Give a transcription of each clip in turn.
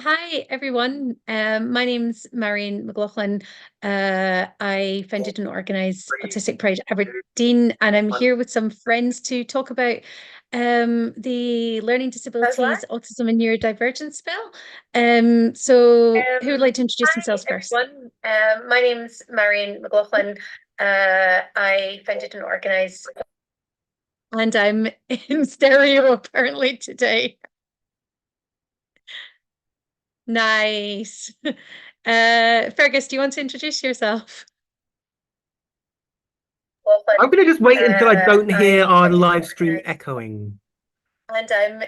Hi, everyone. My name's Marion McLaughlin. I founded and organised Autistic Pride Aberdeen, and I'm here with some friends to talk about the Learning Disabilities, Autism and Neurodivergence Bill. So who would like to introduce themselves first? Everyone. My name's Marion McLaughlin. I founded and organised. And I'm in stereo apparently today. Nice. Fergus, do you want to introduce yourself? I'm going to just wait until I don't hear our live stream echoing. And I'm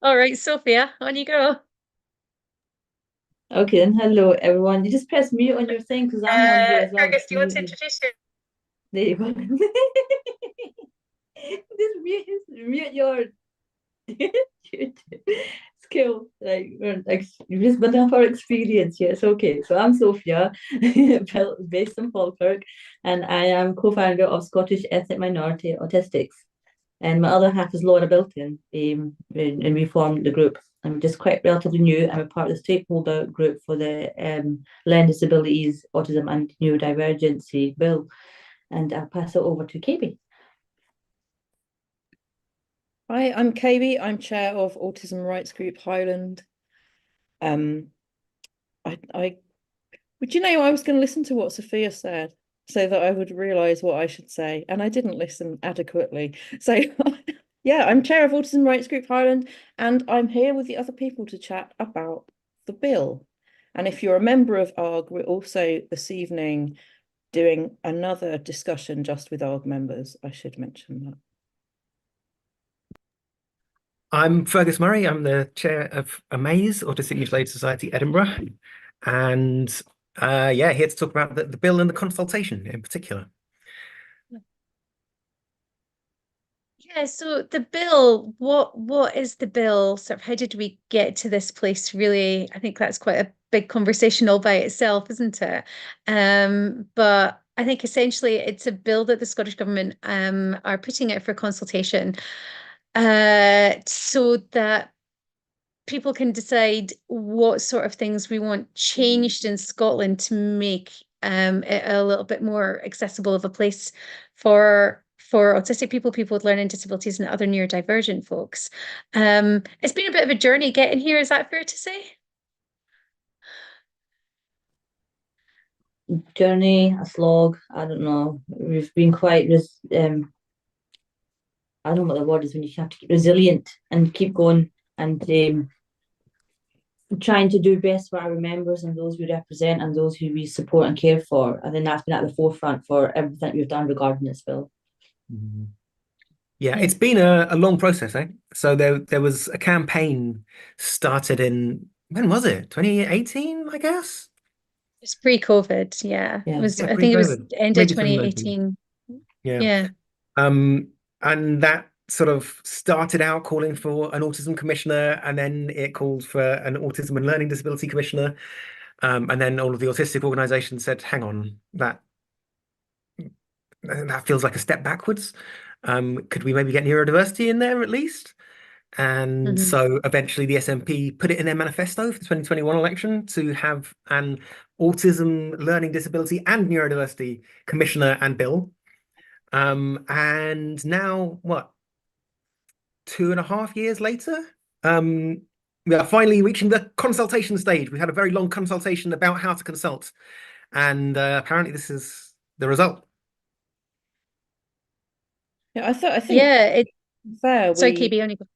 All right, Sophia, on you go. Okay, then hello everyone. You just press mute on your thing because I'm on here as well. Fergus, do you want to introduce yourself? There you go. Just mute your skill. Like you've just been off our experience. Yes, okay. So I'm Sofia, based in Falkirk, and I am co-founder of Scottish Ethnic Minority Autistics. And my other half is Laura Bilton, and we formed the group. I'm just quite relatively new. I'm a part of the stakeholder group for the Learning Disabilities, Autism and Neurodivergency Bill. And I'll pass it over to Kabie. Hi, I'm Kabie. I'm chair of Autism Rights Group Highland. I was going to listen to what Sofia said so that I would realise what I should say, and I didn't listen adequately. So yeah, I'm chair of Autism Rights Group Highland, and I'm here with the other people to chat about the bill. And if you're a member of ARGH, we're also this evening doing another discussion just with ARGH members. I should mention that. I'm Fergus Murray. I'm the chair of AMASE, Autistic Neurodivergency Society, Edinburgh. And yeah, here to talk about the bill and the consultation in particular. Yeah, so the bill, what is the bill? Sort of how did we get to this place, really? I think that's quite a big conversation all by itself, isn't it? But I think essentially it's a bill that the Scottish Government are putting out for consultation so that people can decide what sort of things we want changed in Scotland to make it a little bit more accessible of a place for autistic people, people with learning disabilities, and other neurodivergent folks. It's been a bit of a journey getting here. Is that fair to say? Journey, a slog. I don't know. We've been quite I don't know what the word is when you have to keep resilient and keep going and trying to do best for our members and those we represent and those who we support and care for. And then that's been at the forefront for everything we've done regarding this bill. Yeah, it's been a long process, eh? So there was a campaign started in, when was it? 2018, I guess? It's pre-COVID, yeah. It was, I think it was end of 2018. Yeah. And that sort of started out calling for an autism commissioner, and then it called for an autism and learning disability commissioner. And then all of the autistic organizations said, hang on, that feels like a step backwards. Could we maybe get neurodiversity in there at least? And so eventually the SNP put it in their manifesto for the 2021 election to have an autism, learning disability and neurodiversity commissioner and bill. And now, what, 2.5 years later, we are finally reaching the consultation stage. We've had a very long consultation about how to consult, and apparently this is the result. Yeah, I think yeah, it's fair. Sorry, Kabie, only go.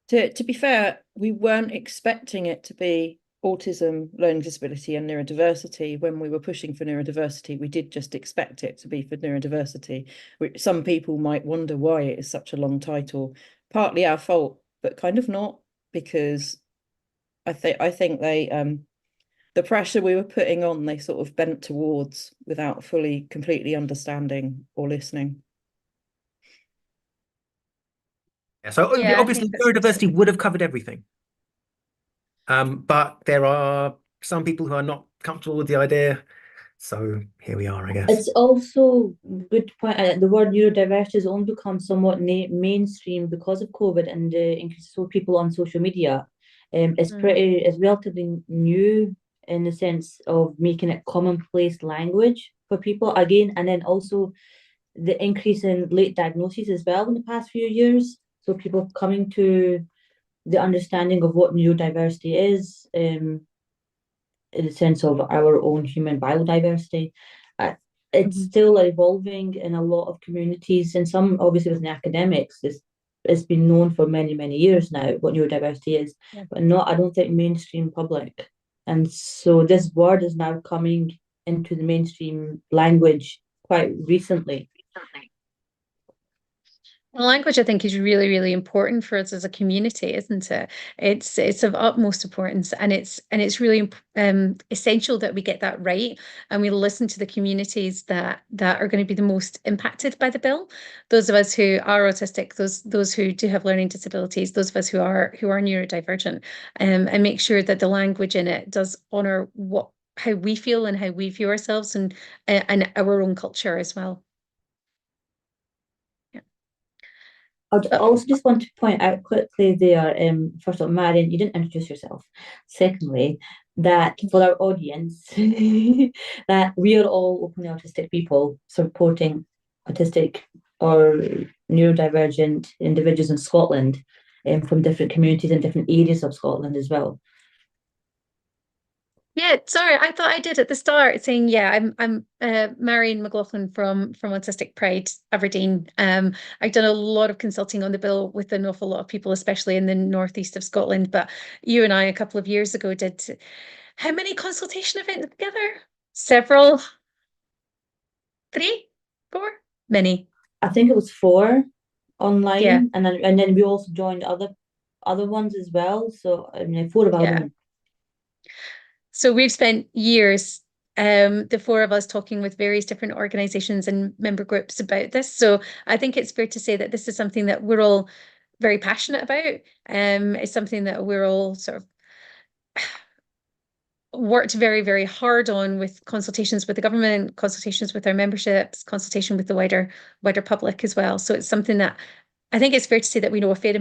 To be fair, we weren't expecting it to be autism, learning disability, and neurodiversity. When we were pushing for neurodiversity, we did just expect it to be for neurodiversity. Which some people might wonder why it is such a long title. Partly our fault, but kind of not, because I think they the pressure we were putting on, they sort of bent towards without fully, completely understanding or listening. Yeah, so Yeah, obviously neurodiversity would have covered everything. But there are some people who are not comfortable with the idea. So here we are, I guess. It's also good to point out the word neurodiversity has only become somewhat mainstream because of COVID and increased people on social media. It's relatively new in the sense of making it commonplace language for people again, and then also the increase in late diagnoses as well in the past few years. So people coming to the understanding of what neurodiversity is, in the sense of our own human biodiversity. It's still evolving in a lot of communities, and some obviously within academics. It's been known for many, many years now what neurodiversity is, but not, I don't think, mainstream public. And so this word is now coming into the mainstream language quite recently. Language, I think, is really, really important for us as a community, isn't it? It's of utmost importance, and it's really essential that we get that right, and we listen to the communities that are going to be the most impacted by the bill. Those of us who are autistic, those who do have learning disabilities, those of us who are neurodivergent, and make sure that the language in it does honour how we feel and how we view ourselves, and our own culture as well. I also just want to point out quickly there, first of all, Marion, you didn't introduce yourself. Secondly, that for our audience, that we are all openly autistic people supporting autistic or neurodivergent individuals in Scotland, from different communities and different areas of Scotland as well. Yeah, sorry, I thought I did at the start saying, yeah, I'm Marion McLaughlin from Autistic Pride Aberdeen. I've done a lot of consulting on the bill with an awful lot of people, especially in the northeast of Scotland. But you and I, a couple of years ago, did how many consultation events together? Several? 3? 4? Many. I think it was 4 online, Yeah. and then we also joined other ones as well. So I mean, 4 of them. So we've spent years, the 4 of us, talking with various different organisations and member groups about this. So I think it's fair to say that this is something that we're all very passionate about. It's something that we're all sort of worked very, very hard on, with consultations with the government, consultations with our memberships, consultation with the wider public as well. So it's something that I think it's fair to say that we know a fair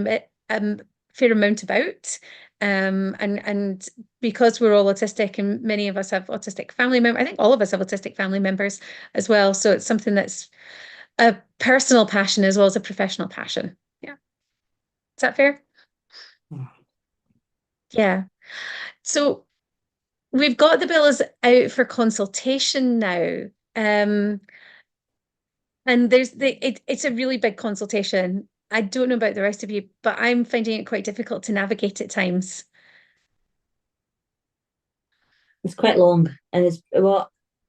amount about. And because we're all autistic, and many of us have autistic family members, I think all of us have autistic family members as well. So it's something that's a personal passion as well as a professional passion. Yeah. Is that fair? Yeah. So we've got the bills out for consultation now. And it's a really big consultation. I don't know about the rest of you, but I'm finding it quite difficult to navigate at times. It's quite long, and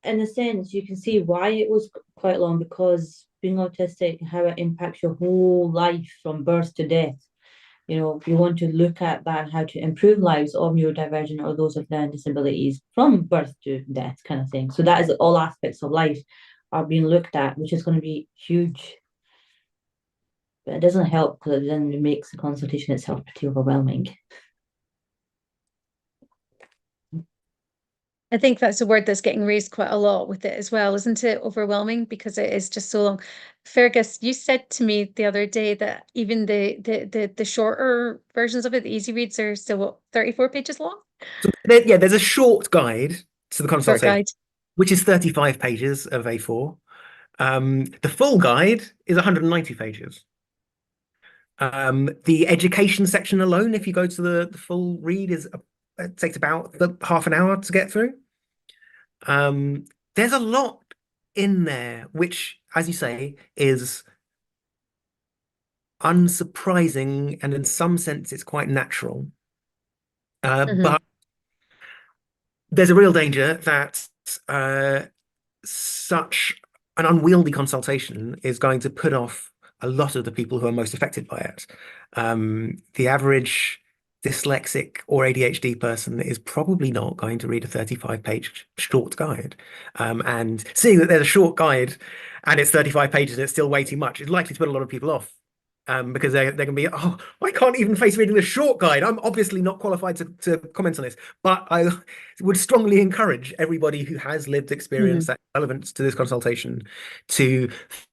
in a sense, you can see why it was quite long, because being autistic, how it impacts your whole life from birth to death. You know, you want to look at that and how to improve lives of neurodivergent or those with learning disabilities from birth to death, kind of thing. So that is all aspects of life are being looked at, which is going to be huge. But it doesn't help, because then it makes the consultation itself pretty overwhelming. I think that's a word that's getting raised quite a lot with it as well, isn't it? Overwhelming, because it is just so long. Fergus, you said to me the other day that even the shorter versions of it, the easy reads, are still, what, 34 pages long? So there's a short guide to the consultation, which is 35 pages of A4. The full guide is 190 pages. The education section alone, if you go to the full read, it takes about half an hour to get through. There's a lot in there, which, as you say, is unsurprising, and in some sense it's quite natural. But there's a real danger that such an unwieldy consultation is going to put off a lot of the people who are most affected by it. The average dyslexic or ADHD person is probably not going to read a 35-page short guide. And seeing that there's a short guide and it's 35 pages and it's still way too much, is likely to put a lot of people off. Because they're going to be, oh, I can't even face reading the short guide. I'm obviously not qualified to comment on this. But I would strongly encourage everybody who has lived experience that's relevant to this consultation to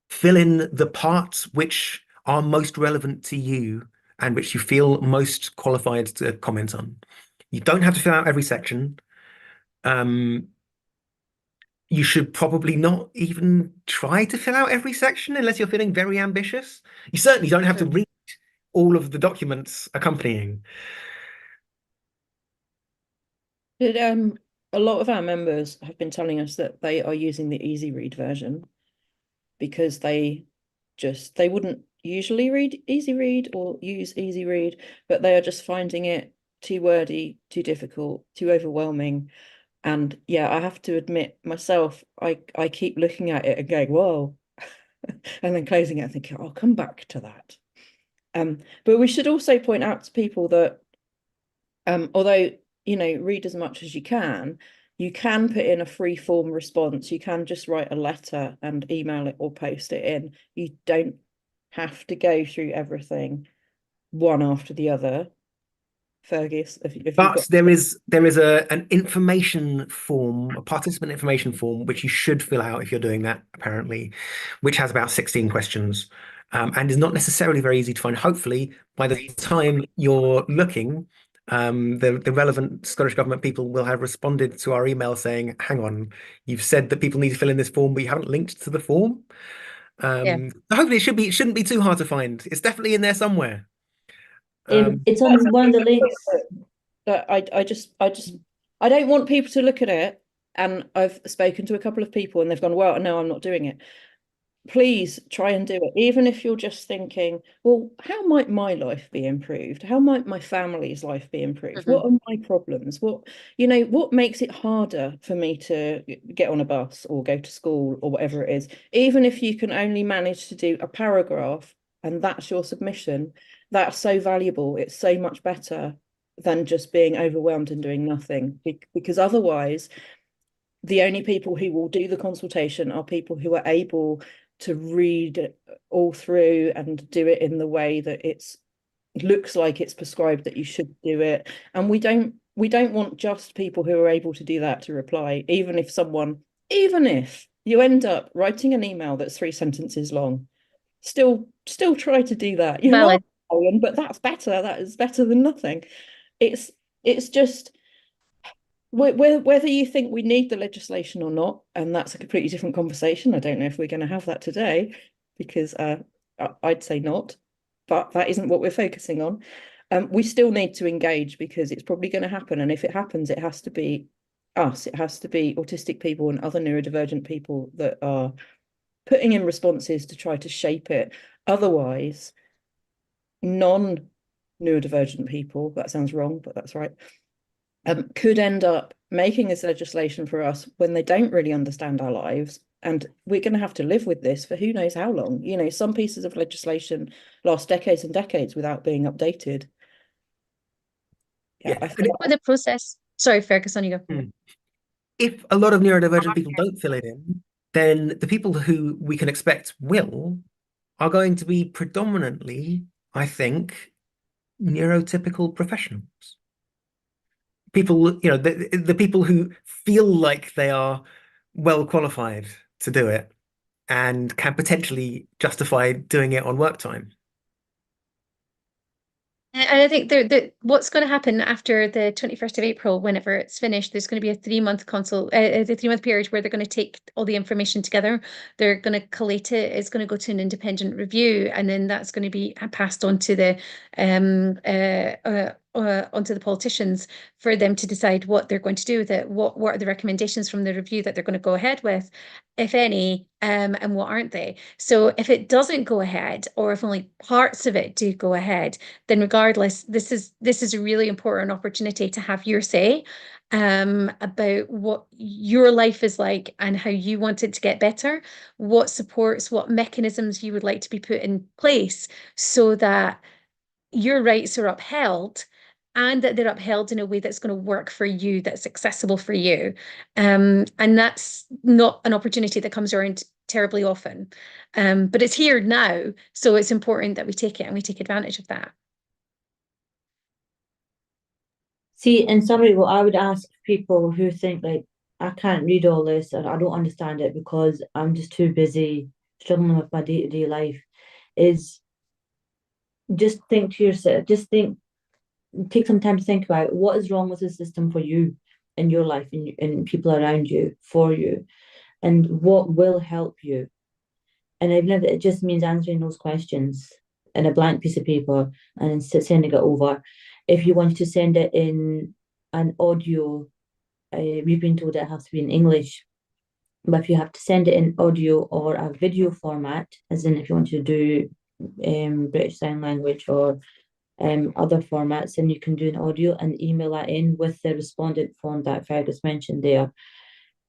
fill in the parts which are most relevant to you and which you feel most qualified to comment on. You don't have to fill out every section. You should probably not even try to fill out every section unless you're feeling very ambitious. You certainly don't have to read all of the documents accompanying. A lot of our members have been telling us that they are using the easy read version because they wouldn't usually read easy read or use easy read, but they are just finding it too wordy, too difficult, too overwhelming. And yeah, I have to admit myself, I keep looking at it and going, whoa, and then closing it and thinking, I'll come back to that. But we should also point out to people that although, you know, read as much as you can put in a free form response. You can just write a letter and email it or post it in. You don't have to go through everything one after the other. Fergus, but there is an information form, a participant information form, which you should fill out if you're doing that, apparently, which has about 16 questions, and is not necessarily very easy to find. Hopefully, by the time you're looking, the relevant Scottish Government people will have responded to our email saying, hang on, you've said that people need to fill in this form, but you haven't linked to the form. Hopefully it shouldn't be too hard to find. It's definitely in there somewhere. It's on one of the links. I don't want people to look at it, and I've spoken to a couple of people and they've gone, well, no, I'm not doing it. Please try and do it, even if you're just thinking, well, how might my life be improved? How might my family's life be improved? What are my problems? What makes it harder for me to get on a bus or go to school or whatever it is? Even if you can only manage to do a paragraph and that's your submission, that's so valuable. It's so much better than just being overwhelmed and doing nothing, because otherwise the only people who will do the consultation are people who are able to read all through and do it in the way that it looks like it's prescribed that you should do it. And we don't want just people who are able to do that to reply, even if you end up writing an email that's 3 sentences long, still try to do that. You're not, but that's better. That is better than nothing. It's just whether you think we need the legislation or not, and that's a completely different conversation. I don't know if we're going to have that today, because I'd say not, but that isn't what we're focusing on. We still need to engage, because it's probably going to happen, and if it happens, it has to be us. It has to be autistic people and other neurodivergent people that are putting in responses to try to shape it. Otherwise, non-neurodivergent people, that sounds wrong, but that's right, could end up making this legislation for us when they don't really understand our lives. And we're going to have to live with this for who knows how long. You know, some pieces of legislation last decades and decades without being updated. Yeah, I think with the process. Sorry, Fergus, on you go. If a lot of neurodivergent people don't fill it in, then the people who we can expect are going to be predominantly, I think, neurotypical professionals. People, you know, the people who feel like they are well qualified to do it and can potentially justify doing it on work time. And I think what's going to happen after the 21st of April, whenever it's finished, there's going to be a 3-month period where they're going to take all the information together. They're going to collate it. It's going to go to an independent review, and then that's going to be passed on to the onto the politicians for them to decide what they're going to do with it. What are the recommendations from the review that they're going to go ahead with, if any, and what aren't they? So if it doesn't go ahead, or if only parts of it do go ahead, then regardless, this is a really important opportunity to have your say about what your life is like and how you want it to get better, what supports, what mechanisms you would like to be put in place so that your rights are upheld, and that they're upheld in a way that's going to work for you, that's accessible for you. And that's not an opportunity that comes around terribly often. But it's here now, so it's important that we take it and we take advantage of that. See, in summary, what I would ask people who think, like, I can't read all this and I don't understand it because I'm just too busy struggling with my day-to-day life, is just think to yourself, take some time to think about what is wrong with the system for you in your life and people around you, for you, and what will help you. And even if it just means answering those questions in a blank piece of paper and sending it over. If you want to send it in an audio, we've been told it has to be in English, but if you have to send it in audio or a video format, as in if you want to do British Sign Language or other formats, then you can do an audio and email that in with the respondent form that Fergus mentioned there.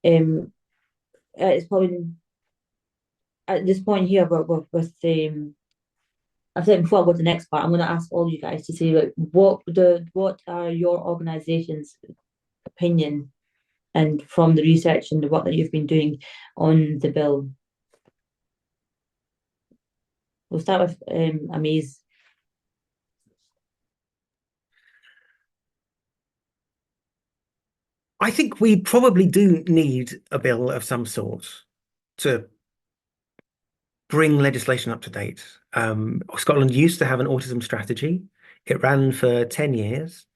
It's probably at this point here with I've said before I go to the next part, I'm going to ask all you guys to say, like, what are your organisation's opinion and from the research and the work that you've been doing on the bill. We'll start with AMASE. I think we probably do need a bill of some sort to bring legislation up to date. Scotland used to have an autism strategy. It ran for 10 years.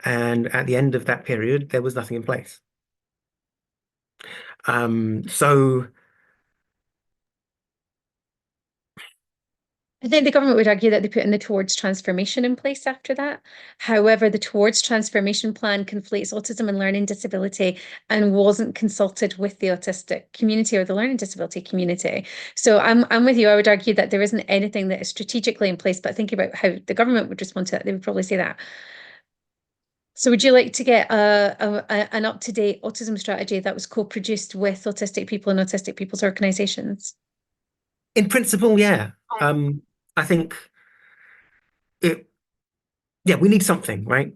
And at the end of that period, there was nothing in place. So I think the government would argue that they put in the Towards Transformation in place after that. However, the Towards Transformation plan conflates autism and learning disability and wasn't consulted with the autistic community or the learning disability community. So I'm with you. I would argue that there isn't anything that is strategically in place, but thinking about how the government would respond to that, they would probably say that. So would you like to get an up-to-date autism strategy that was co-produced with autistic people and autistic people's organisations? in principle, yeah. I think we need something, right?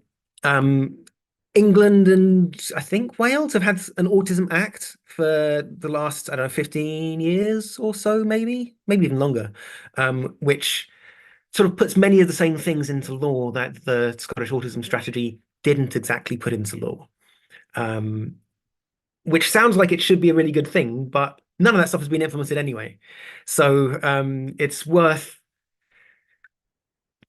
England and I think Wales have had an Autism Act for the last, I don't know, 15 years or so, maybe even longer, which sort of puts many of the same things into law that the Scottish Autism Strategy didn't exactly put into law, which sounds like it should be a really good thing, but none of that stuff has been implemented anyway. So it's worth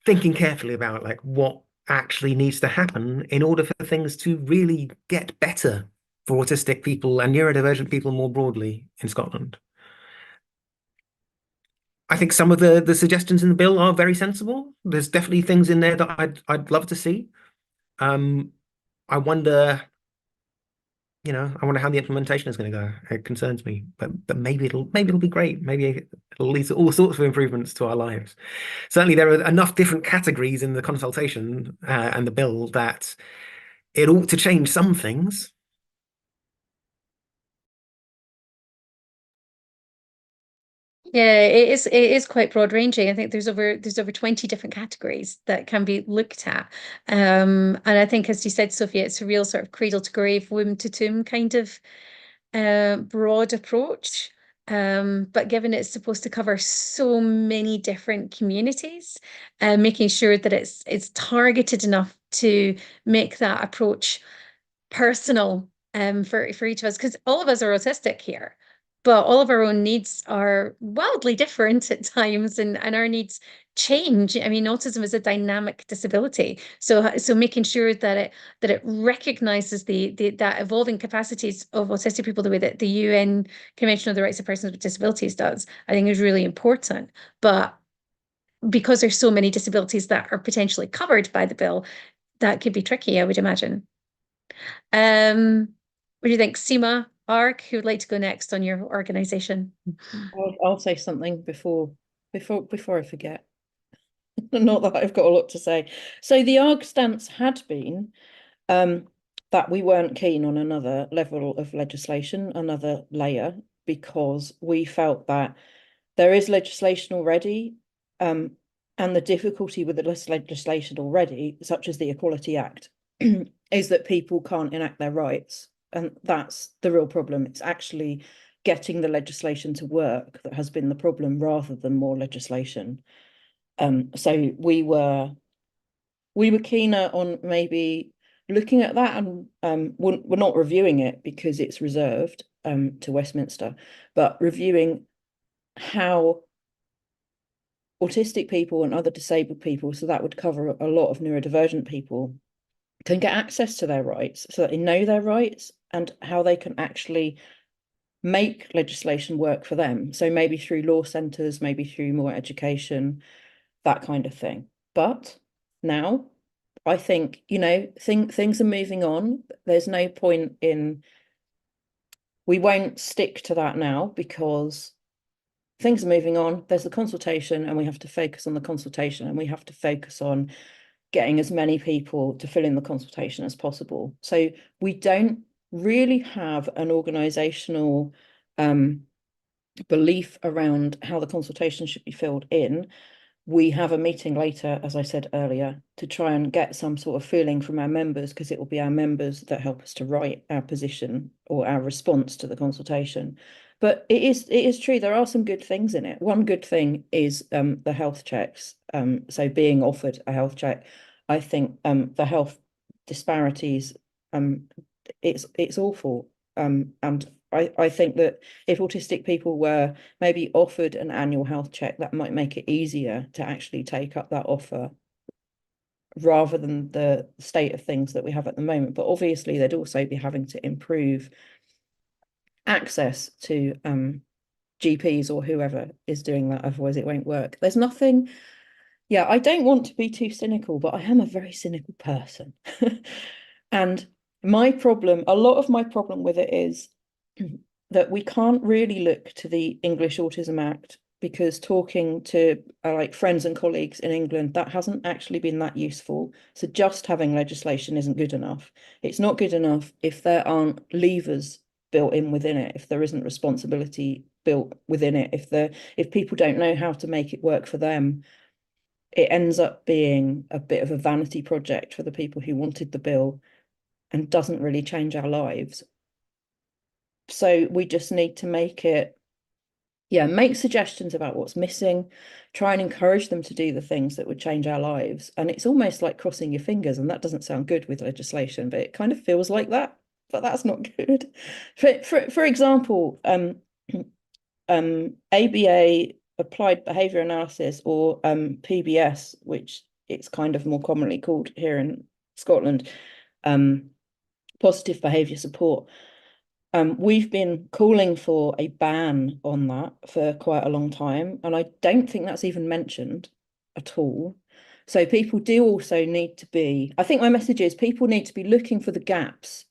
thinking carefully about like what actually needs to happen in order for things to really get better for autistic people and neurodivergent people more broadly in Scotland. I think some of the suggestions in the bill are very sensible. There's definitely things in there that I'd love to see. I wonder how the implementation is going to go. It concerns me, but maybe it'll be great. Maybe it'll lead to all sorts of improvements to our lives. Certainly, there are enough different categories in the consultation and the bill that it ought to change some things. Yeah, it is quite broad ranging. I think there's over 20 different categories that can be looked at. And I think, as you said, Sophia, it's a real sort of cradle to grave, womb to tomb kind of broad approach. But given it's supposed to cover so many different communities, making sure that it's targeted enough to make that approach personal for each of us, because all of us are autistic here. But all of our own needs are wildly different at times, and our needs change. I mean, autism is a dynamic disability, so making sure that it recognizes that evolving capacities of autistic people the way that the UN Convention on the Rights of Persons with Disabilities does, I think is really important. But because there's so many disabilities that are potentially covered by the bill, that could be tricky, I would imagine. What do you think, SEMA? ARGH, who would like to go next on your organisation? I'll say something before I forget. Not that I've got a lot to say. So the ARGH stance had been that we weren't keen on another level of legislation, another layer, because we felt that there is legislation already, and the difficulty with this legislation already, such as the Equality Act, is that people can't enact their rights. And that's the real problem. It's actually getting the legislation to work that has been the problem, rather than more legislation. So we were keener on maybe looking at that, and we're not reviewing it because it's reserved to Westminster, but reviewing how autistic people and other disabled people, so that would cover a lot of neurodivergent people, can get access to their rights, so that they know their rights and how they can actually make legislation work for them. So maybe through law centres, maybe through more education, that kind of thing. But now I think, you know, things are moving on. There's no point in, we won't stick to that now because things are moving on. There's the consultation and we have to focus on the consultation, and we have to focus on getting as many people to fill in the consultation as possible. So we don't really have an organisational belief around how the consultation should be filled in. We have a meeting later, as I said earlier, to try and get some sort of feeling from our members, because it will be our members that help us to write our position or our response to the consultation. But it is true, there are some good things in it. One good thing is the health checks. So being offered a health check, I think the health disparities, it's awful. And I think that if autistic people were maybe offered an annual health check, that might make it easier to actually take up that offer rather than the state of things that we have at the moment. But obviously they'd also be having to improve access to GPs or whoever is doing that, otherwise it won't work. There's nothing, yeah, I don't want to be too cynical, but I am a very cynical person. And my problem, a lot of my problem with it is that we can't really look to the English Autism Act, because talking to like friends and colleagues in England, that hasn't actually been that useful. So just having legislation isn't good enough. It's not good enough if there aren't levers built in within it, if there isn't responsibility built within it, if people don't know how to make it work for them, it ends up being a bit of a vanity project for the people who wanted the bill and doesn't really change our lives. So we just need to make it, yeah, make suggestions about what's missing, try and encourage them to do the things that would change our lives. And it's almost like crossing your fingers, and that doesn't sound good with legislation, but it kind of feels like that, but that's not good. For example, ABA, applied behaviour analysis, or PBS, which it's kind of more commonly called here in Scotland, positive behaviour support. We've been calling for a ban on that for quite a long time, and I don't think that's even mentioned at all. So people do also need to be, I think my message is people need to be looking for the gaps,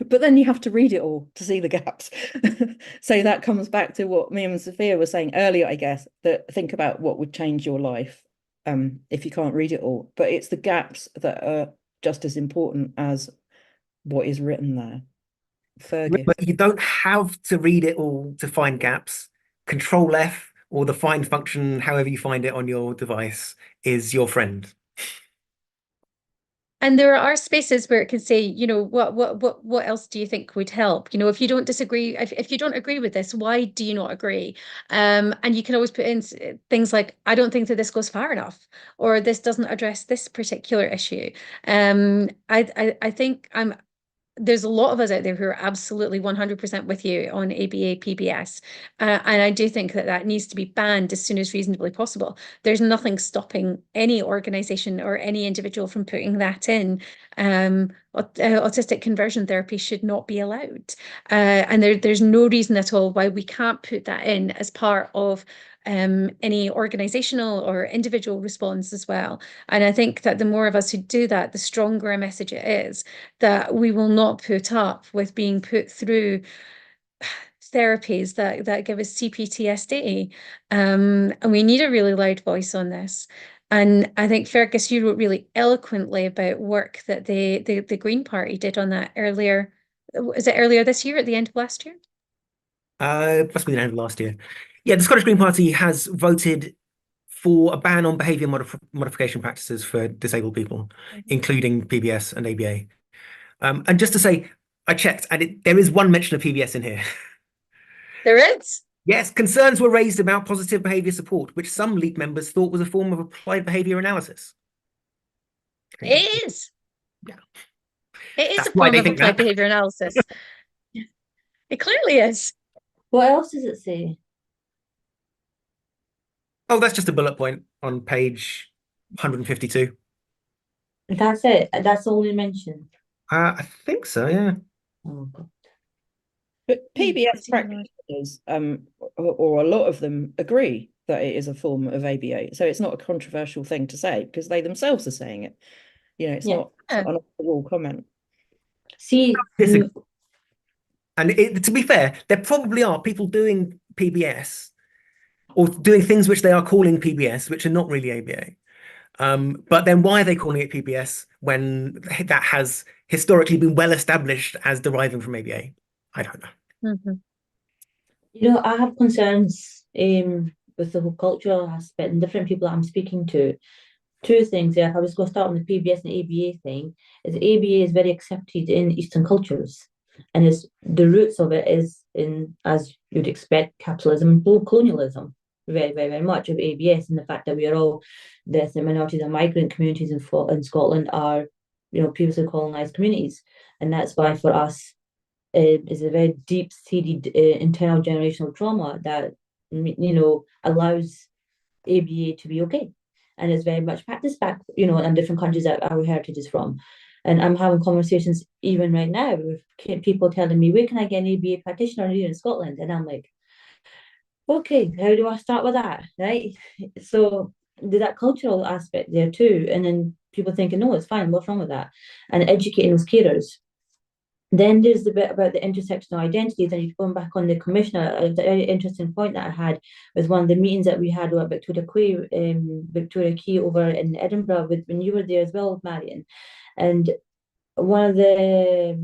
but then you have to read it all to see the gaps. So that comes back to what me and Sofia were saying earlier, I guess, that think about what would change your life if you can't read it all. But it's the gaps that are just as important as what is written there. Fergus. But you don't have to read it all to find gaps. Control F or the find function, however you find it on your device, is your friend. And there are spaces where it could say, you know, what else do you think would help? You know, if you don't disagree, if you don't agree with this, why do you not agree? And you can always put in things like, I don't think that this goes far enough, or this doesn't address this particular issue. I think there's a lot of us out there who are absolutely 100% with you on ABA PBS. And I do think that that needs to be banned as soon as reasonably possible. There's nothing stopping any organisation or any individual from putting that in. Autistic conversion therapy should not be allowed. And there's no reason at all why we can't put that in as part of any organizational or individual response as well. And I think that the more of us who do that, the stronger a message it is that we will not put up with being put through therapies that give us CPTSD. And we need a really loud voice on this. And I think, Fergus, you wrote really eloquently about work that the Green Party did on that earlier. Is it earlier this year, at the end of last year? Possibly the end of last year. Yeah, the Scottish Green Party has voted for a ban on behaviour modification practices for disabled people, including PBS and ABA. And just to say, I checked, and there is one mention of PBS in here. There is? Yes, concerns were raised about positive behaviour support, which some LEAP members thought was a form of applied behaviour analysis. It is. Yeah. It is That's a why form they of think applied that. behaviour analysis. It clearly is. What else does it say? Oh, that's just a bullet point on page 152. That's it. That's all you mentioned. I think so, yeah. Oh, God. But PBS pretty much. practitioners, or a lot of them, agree that it is a form of ABA. So it's not a controversial thing to say because they themselves are saying it. You know, it's Yeah. not an off-the-wall comment. See, And to be fair, there probably are people doing PBS or doing things which they are calling PBS, which are not really ABA. But then why are they calling it PBS when that has historically been well established as deriving from ABA? I don't know. Mhm. you know, I have concerns with the whole cultural aspect and different people that I'm speaking to. Two things there. If I was going to start on the PBS and ABA thing, is ABA is very accepted in Eastern cultures, and is the roots of it is in, as you'd expect, capitalism and colonialism. Very, very, very much of ABS, and the fact that we are all the ethnic minorities and migrant communities in Scotland are, you know, previously colonized communities, and that's why for us is a very deep-seated internal generational trauma that, you know, allows ABA to be okay, and is very much practiced back, you know, in different countries that our heritage is from. And I'm having conversations even right now with people telling me, where can I get an ABA practitioner here in Scotland? And I'm like, okay, how do I start with that, right? So there's that cultural aspect there too, and then people thinking, no, it's fine, what's wrong with that? And educating those carers. Then there's the bit about the intersectional identities, and you're going back on the commissioner. A very interesting point that I had was one of the meetings that we had with Victoria Key over in Edinburgh, when you were there as well, Marion. And one of the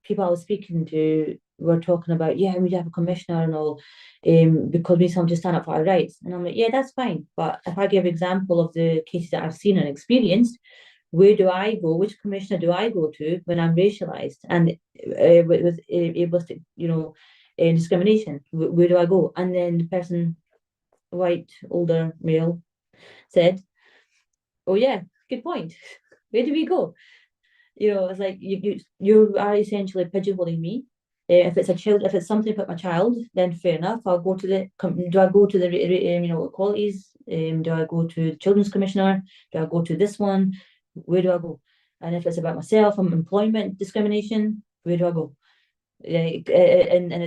people I was speaking to were talking about, yeah, we have a commissioner and all, because we need someone to stand up for our rights. And I'm like, yeah, that's fine. But if I give example of the cases that I've seen and experienced, where do I go? Which commissioner do I go to when I'm racialized and with ableistic, you know, discrimination? Where do I go? And then the person, white, older male, said, "Oh yeah, good point. Where do we go?" You know, it's like you are essentially pigeonholing me. If it's a child, if it's something about my child, then fair enough. I'll go to the. Do I go to the you know, equalities? Do I go to the children's commissioner? Do I go to this one? Where do I go? And if it's about myself, employment discrimination, where do I go? And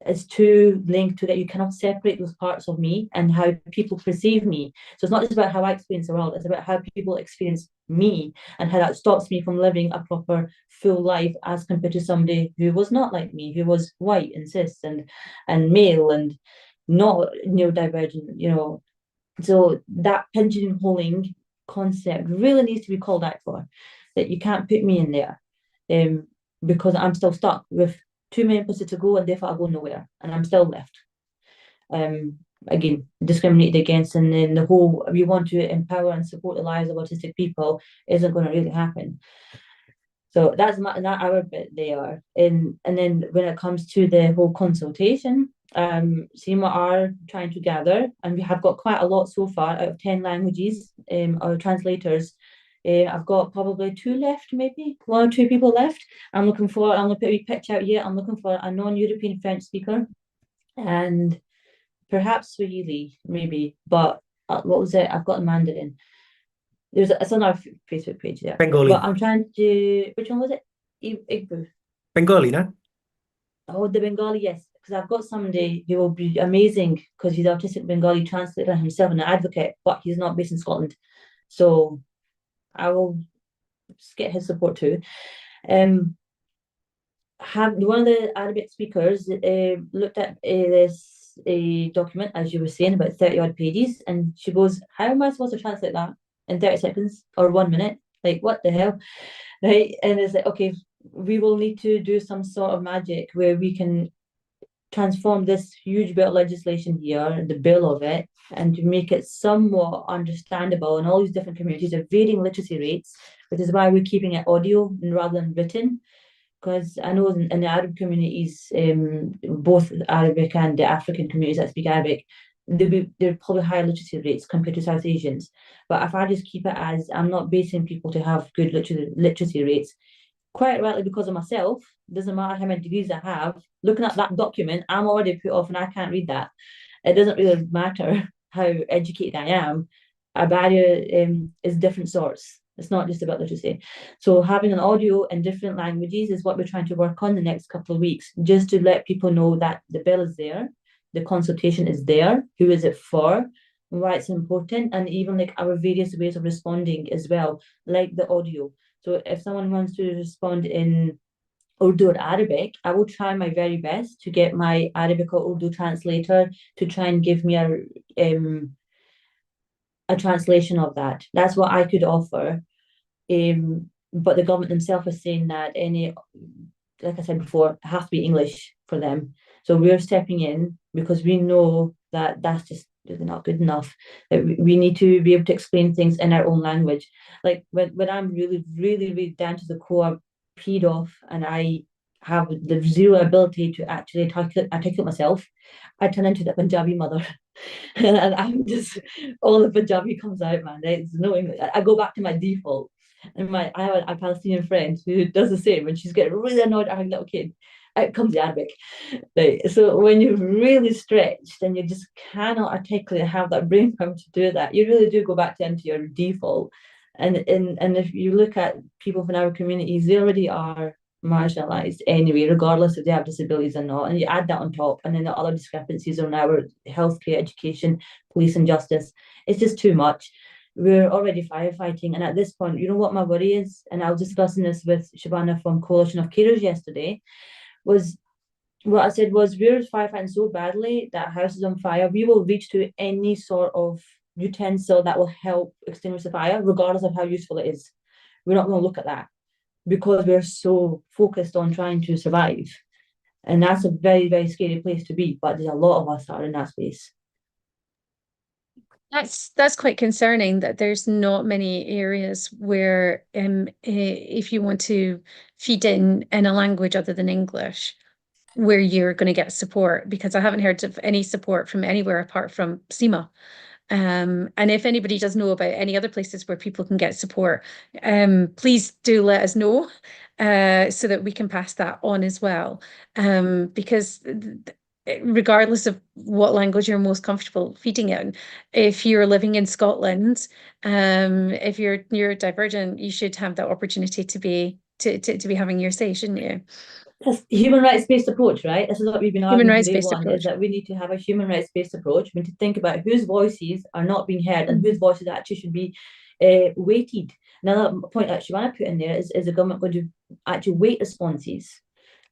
it's too linked to that. You cannot separate those parts of me and how people perceive me. So it's not just about how I experience the world, it's about how people experience me and how that stops me from living a proper full life as compared to somebody who was not like me, who was white and cis and male and not neurodivergent, you know. So that pigeonholing concept really needs to be called out for, that you can't put me in there, because I'm still stuck with too many places to go, and therefore I go nowhere, and I'm still left again discriminated against. And then the whole, we want to empower and support the lives of autistic people, isn't going to really happen. So that's not our bit there. And then when it comes to the whole consultation, SEMA are trying to gather, and we have got quite a lot so far out of 10 languages, our translators. I've got probably 2 left, maybe 1 or 2 people left. I'm going to put a wee pitch out here. I'm looking for a non-European French speaker, and perhaps Swahili, maybe. But what was it? I've got a Mandarin. It's on our Facebook page there. Bengali. But I'm trying to. Which one was it? Igbo. Bengali, no? Oh, the Bengali, yes. Because I've got somebody who will be amazing, because he's an autistic Bengali translator himself and an advocate, but he's not based in Scotland. So I will get his support too. One of the Arabic speakers looked at this document, as you were saying, about 30 odd pages, and she goes, how am I supposed to translate that in 30 seconds or 1 minute? Like, what the hell? Right? And it's like, okay, we will need to do some sort of magic where we can transform this huge bit of legislation here, the bill of it, and to make it somewhat understandable in all these different communities of varying literacy rates, which is why we're keeping it audio rather than written. Because I know in the Arab communities, both Arabic and the African communities that speak Arabic, they're probably higher literacy rates compared to South Asians. But if I just keep it as, I'm not basing people to have good literacy rates, quite rightly because of myself, doesn't matter how many degrees I have, looking at that document, I'm already put off and I can't read that. It doesn't really matter how educated I am, a barrier is different sorts. It's not just about literacy. So having an audio in different languages is what we're trying to work on the next couple of weeks, just to let people know that the bill is there, the consultation is there, who is it for, why it's important, and even like our various ways of responding as well, like the audio. So if someone wants to respond in Urdu or Arabic, I will try my very best to get my Arabic or Urdu translator to try and give me a translation of that. That's what I could offer. But the government themselves are saying that any, like I said before, it has to be English for them. So we're stepping in because we know that that's just not good enough. That we need to be able to explain things in our own language. Like when I'm really, really, really down to the core, peed off, and I have the zero ability to actually articulate myself, I turn into the Punjabi mother. And I'm just, all the Punjabi comes out, man. There's no English. I go back to my default. And I have a Palestinian friend who does the same. When she's getting really annoyed at her little kid, out comes the Arabic. Right. So when you're really stretched and you just cannot articulate, have that brain power to do that, you really do go back into your default. And if you look at people from our communities, they already are marginalised anyway, regardless if they have disabilities or not. And you add that on top, and then the other discrepancies on our healthcare, education, police and justice. It's just too much. We're already firefighting, and at this point, you know what my worry is, and I was discussing this with Shabana from Coalition of Carers yesterday, was what I said was we're firefighting so badly that house is on fire. We will reach to any sort of utensil that will help extinguish the fire, regardless of how useful it is. We're not going to look at that because we're so focused on trying to survive. And that's a very, very scary place to be, but there's a lot of us that are in that space. That's quite concerning that there's not many areas where if you want to feed in a language other than English, where you're going to get support, because I haven't heard of any support from anywhere apart from SEMA. And if anybody does know about any other places where people can get support, please do let us know so that we can pass that on as well. Because regardless of what language you're most comfortable feeding in, if you're living in Scotland, if you're neurodivergent, you should have that opportunity to be having your say, shouldn't you? That's human rights-based approach, right? This is what we've been arguing from day one, approach. is that we need to have a human rights-based approach. We need to think about whose voices are not being heard and whose voices actually should be weighted. Another point that Shabana put in there is the government going to actually weight responses?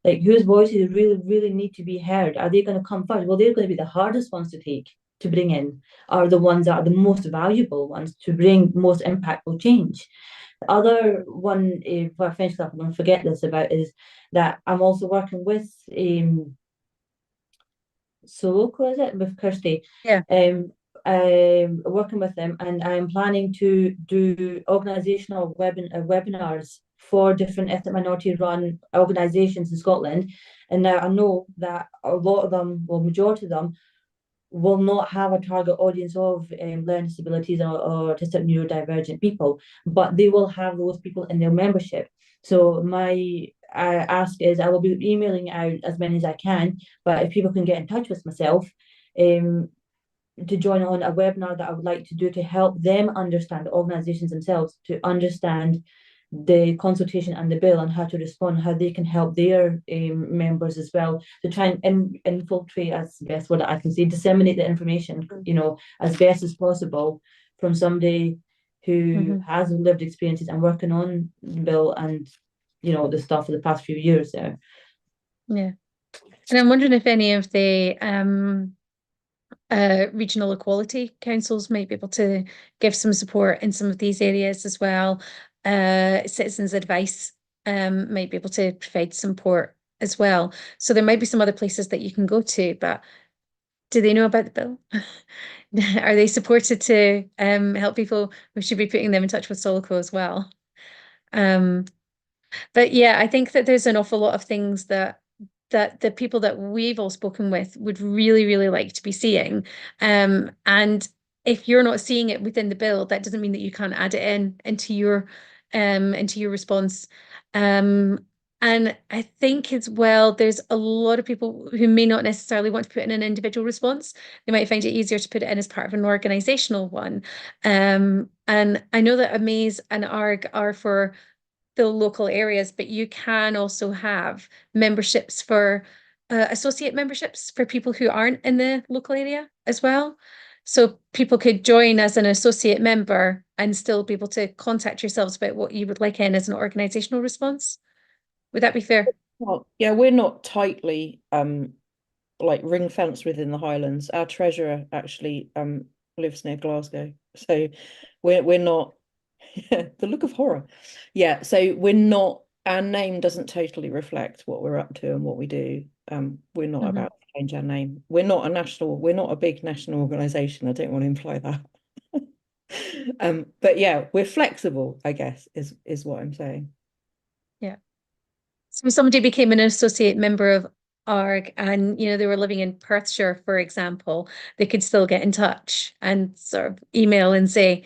Like whose voices really, really need to be heard? Are they going to come first? Well, they're going to be the hardest ones to take, to bring in, are the ones that are the most valuable ones to bring most impactful change. The other one, if I finish up, I'm going to forget this about, is that I'm also working with Soloco, is it? With Kirsty. Yeah. Working with them, and I'm planning to do organisational webinars for different ethnic minority run organisations in Scotland. And now I know that a lot of them, well, majority of them, will not have a target audience of learning disabilities or autistic neurodivergent people, but they will have those people in their membership. So my ask is I will be emailing out as many as I can, but if people can get in touch with myself to join on a webinar that I would like to do to help them understand, the organisations themselves, to understand the consultation and the bill and how to respond, how they can help their members as well, to try and infiltrate, as best what I can say, disseminate the information, you know, as best as possible from somebody who has lived experiences and working on the bill and, you know, the stuff for the past few years there. Yeah. And I'm wondering if any of the regional equality councils might be able to give some support in some of these areas as well. Citizens Advice might be able to provide support as well. So there might be some other places that you can go to, but do they know about the bill? Are they supported to help people? We should be putting them in touch with Soloco as well. But yeah, I think that there's an awful lot of things that the people that we've all spoken with would really, really like to be seeing. And if you're not seeing it within the bill, that doesn't mean that you can't add it into your response. And I think as well, there's a lot of people who may not necessarily want to put in an individual response. They might find it easier to put it in as part of an organizational one. And I know that AMASE and ARGH are for the local areas, but you can also have memberships for associate memberships for people who aren't in the local area as well. So people could join as an associate member and still be able to contact yourselves about what you would like in as an organizational response. Would that be fair? Well, yeah, we're not tightly like ring fenced within the Highlands. Our treasurer actually lives near Glasgow, so we're not. The look of horror. Yeah, so we're not. Our name doesn't totally reflect what we're up to and what we do. We're not about to change our name. We're not a big national organisation. I don't want to imply that. But yeah, we're flexible, I guess, is what I'm saying. Yeah. So if somebody became an associate member of ARGH and they were living in Perthshire, for example, they could still get in touch and sort of email and say,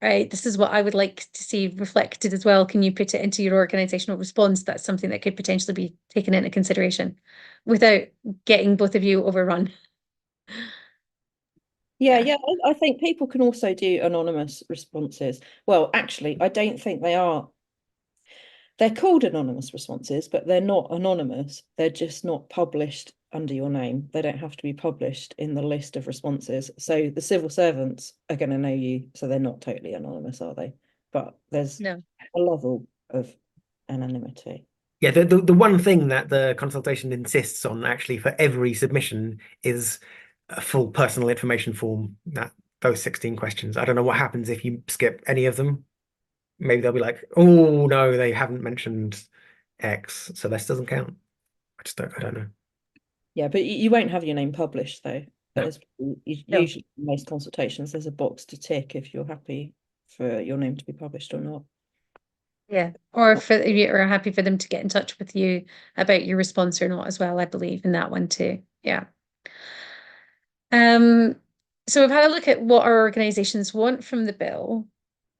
right, this is what I would like to see reflected as well. Can you put it into your organizational response? That's something that could potentially be taken into consideration without getting both of you overrun. Yeah, I think people can also do anonymous responses. Well, actually, I don't think they are. They're called anonymous responses, but they're not anonymous. They're just not published under your name. They don't have to be published in the list of responses. So the civil servants are going to know you, so they're not totally anonymous, are they? But there's a level of anonymity. Yeah, the one thing that the consultation insists on actually for every submission is a full personal information form, those 16 questions. I don't know what happens if you skip any of them. Maybe they'll be like, oh no, they haven't mentioned X, so this doesn't count. I don't know. Yeah, but you won't have your name published though. No. Usually in most consultations, there's a box to tick if you're happy for your name to be published or not. Yeah, or if you're happy for them to get in touch with you about your response or not as well, I believe in that one too. Yeah. So we've had a look at what our organisations want from the bill.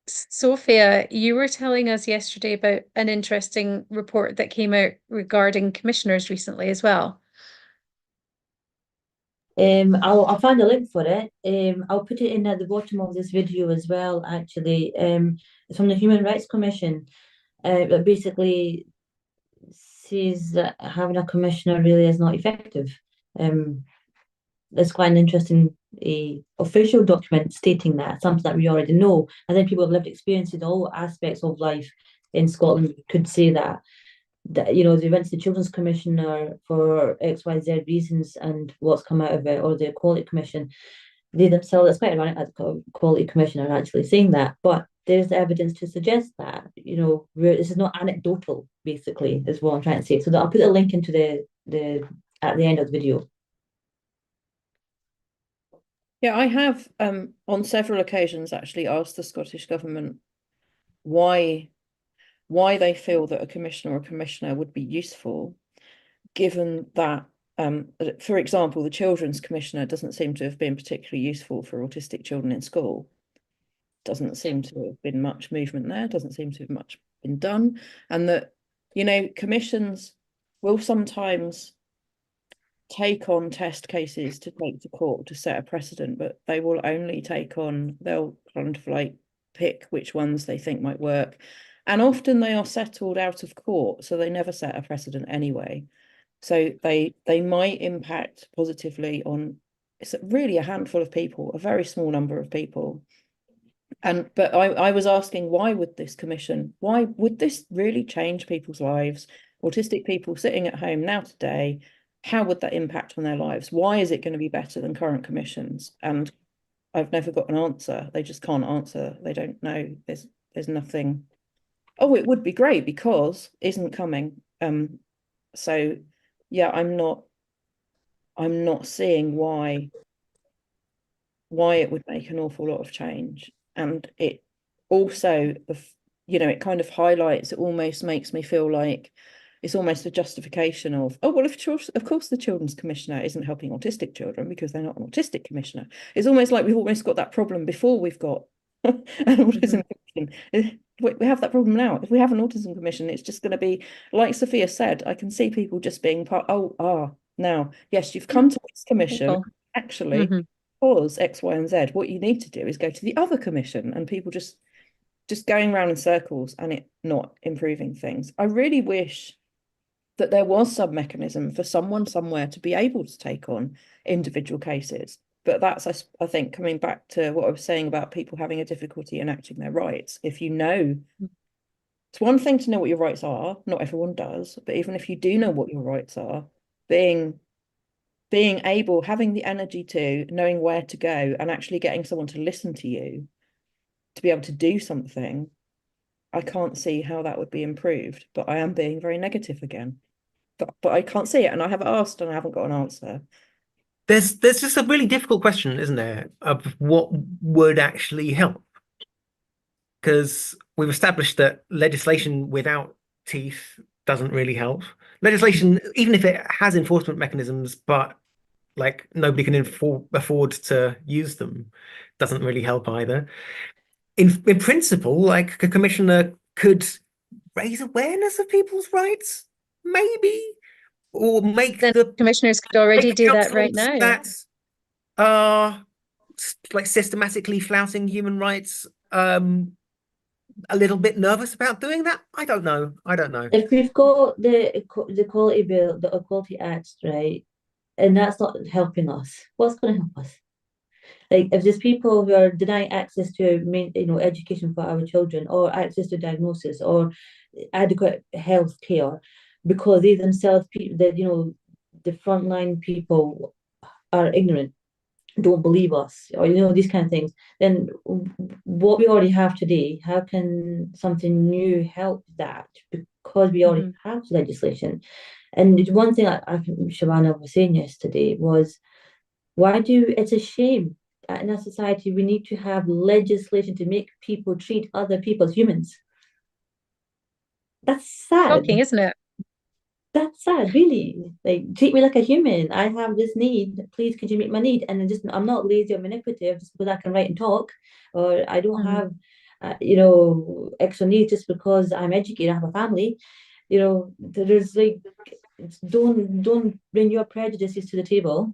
Sophia, you were telling us yesterday about an interesting report that came out regarding commissioners recently as well. I'll find a link for it. I'll put it in at the bottom of this video as well, actually. It's from the Human Rights Commission. That basically says that having a commissioner really is not effective. It's quite an interesting official document stating that, something that we already know. And then people have lived experience in all aspects of life in Scotland could say that they went to the Children's Commissioner for 𝐋𝐢𝐧𝐬𝐿 reasons and what's come out of it, or the Equality Commission. They themselves, it's quite ironic that the Equality Commission are actually saying that, but there's evidence to suggest that, this is not anecdotal, basically, is what I'm trying to say. So I'll put a link into the at the end of the video. Yeah, I have on several occasions actually asked the Scottish Government why they feel that a commissioner or commissioner would be useful, given that, for example, the Children's Commissioner doesn't seem to have been particularly useful for autistic children in school. Doesn't seem to have been much movement there, doesn't seem to have much been done. And that, commissions will sometimes take on test cases to take to court to set a precedent, but they will only they'll kind of like pick which ones they think might work. And often they are settled out of court, so they never set a precedent anyway. So they might impact positively on, it's really a handful of people, a very small number of people. But I was asking, why would this really change people's lives? Autistic people sitting at home now today, how would that impact on their lives? Why is it going to be better than current commissions? And I've never got an answer. They just can't answer. They don't know. There's nothing. Oh, it would be great because isn't coming. So yeah, I'm not seeing why it would make an awful lot of change. And it also, it kind of highlights, it almost makes me feel like it's almost a justification of, oh, well, of course the Children's Commissioner isn't helping autistic children because they're not an autistic commissioner. It's almost like we've almost got that problem before we've got an autism We have that problem now. If we have an autism commission, it's just going to be like Sofia said. I can see people just being part. Now, yes, you've come to this commission. People. Actually, because X, Y, and Z. What you need to do is go to the other commission, and people just going round in circles and it not improving things. I really wish that there was some mechanism for someone somewhere to be able to take on individual cases. But that's, I think, coming back to what I was saying about people having a difficulty enacting their rights. If you know, it's one thing to know what your rights are, not everyone does, but even if you do know what your rights are, being able, having the energy to, knowing where to go and actually getting someone to listen to you, to be able to do something, I can't see how that would be improved. But I am being very negative again. But I can't see it, and I have asked and I haven't got an answer. There's just a really difficult question, isn't there, of what would actually help? Because we've established that legislation without teeth doesn't really help. Legislation, even if it has enforcement mechanisms, but like nobody can afford to use them, doesn't really help either. In principle, like a commissioner could raise awareness of people's rights, maybe, or make the commissioners could already do that right now. That are like systematically flouting human rights, a little bit nervous about doing that. I don't know. If we've got the Equality Bill, the Equality Act, right, and that's not helping us, what's going to help us? Like, if there's people who are denying access to education for our children, or access to diagnosis, or adequate health care, because they themselves, the frontline people are ignorant, don't believe us, or these kind of things, then what we already have today, how can something new help that? Because we already have legislation. And one thing Shabana was saying yesterday was, it's a shame that in our society we need to have legislation to make people treat other people as humans. That's sad. Shocking, isn't it? That's sad, really. Like, treat me like a human. I have this need. Please, could you meet my need? And I'm not lazy or manipulative just because I can write and talk, or I don't have, extra needs just because I'm educated. I have a family. There's like, don't bring your prejudices to the table.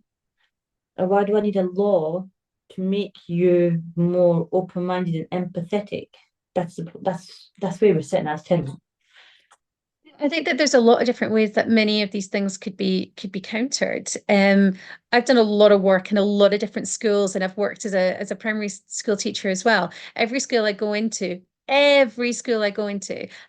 Or why do I need a law to make you more open-minded and empathetic? That's where we're sitting. That's terrible. I think that there's a lot of different ways that many of these things could be countered. I've done a lot of work in a lot of different schools, and I've worked as a primary school teacher as well. Every school I go into